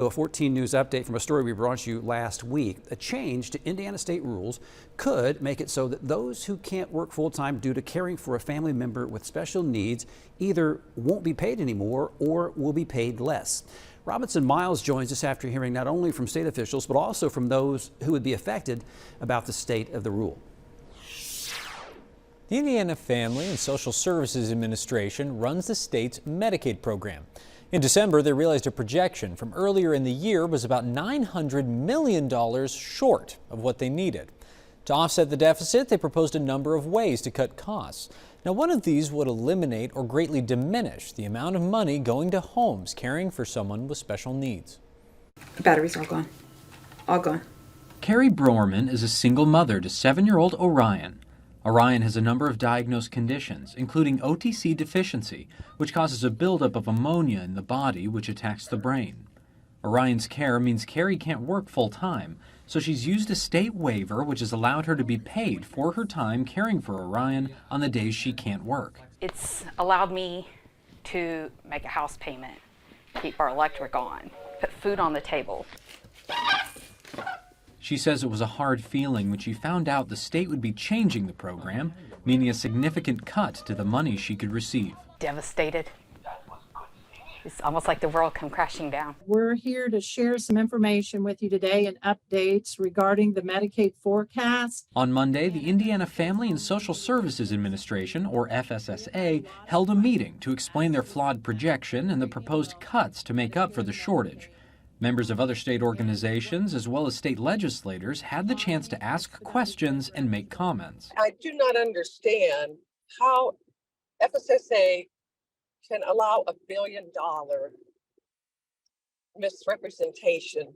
A 14 News update from a story we brought you last week. A change to Indiana state rules could make it so that those who can't work full-time due to caring for a family member with special needs either won't be paid anymore or will be paid less. Robinson Miles joins us after hearing not only from state officials but also from those who would be affected about the state of the rule. The Indiana Family and Social Services Administration runs the state's Medicaid program. In December, they realized a projection from earlier in the year was about $900 million short of what they needed. To offset the deficit, they proposed a number of ways to cut costs. Now, one of these would eliminate or greatly diminish the amount of money going to homes caring for someone with special needs. The batteries are all gone. All gone. Carrie Broerman is a single mother to 7-year-old Orion. Orion has a number of diagnosed conditions, including OTC deficiency, which causes a buildup of ammonia in the body, which attacks the brain. Orion's care means Carrie can't work full-time, so she's used a state waiver which has allowed her to be paid for her time caring for Orion on the days she can't work. It's allowed me to make a house payment, keep our electric on, put food on the table. She says it was a hard feeling when she found out the state would be changing the program, meaning a significant cut to the money she could receive. Devastated. It's almost like the world come crashing down. We're here to share some information with you today and updates regarding the Medicaid forecast. On Monday, the Indiana Family and Social Services Administration, or FSSA, held a meeting to explain their flawed projection and the proposed cuts to make up for the shortage. Members of other state organizations, as well as state legislators, had the chance to ask questions and make comments. I do not understand how FSSA can allow $1 billion misrepresentation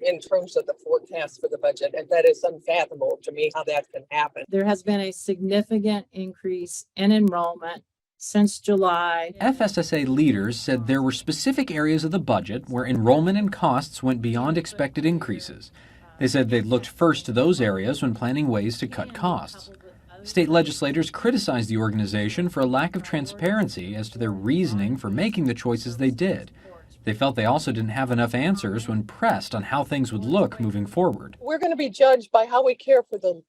in terms of the forecast for the budget. And that is unfathomable to me how that can happen. There has been a significant increase in enrollment since July. FSSA leaders said there were specific areas of the budget where enrollment and costs went beyond expected increases. They said they looked first to those areas when planning ways to cut costs. State legislators criticized the organization for a lack of transparency as to their reasoning for making the choices they did. They felt they also didn't have enough answers when pressed on how things would look moving forward. We're going to be judged by how we care for the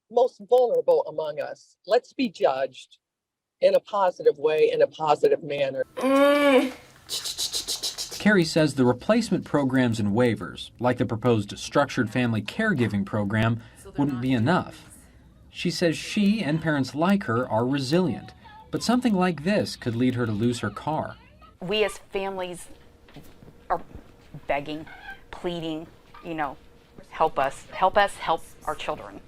most vulnerable among us. Let's be judged in a positive way, in a positive manner. Carrie says the replacement programs and waivers, like the proposed structured family caregiving program, wouldn't be enough. She says she and parents like her are resilient, but something like this could lead her to lose her car. We as families are begging, pleading, help us help our children.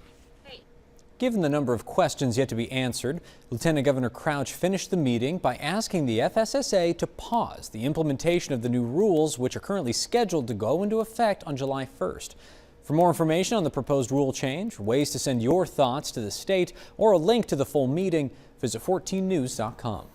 Given the number of questions yet to be answered, Lieutenant Governor Crouch finished the meeting by asking the FSSA to pause the implementation of the new rules, which are currently scheduled to go into effect on July 1st. For more information on the proposed rule change, ways to send your thoughts to the state, or a link to the full meeting, visit 14news.com.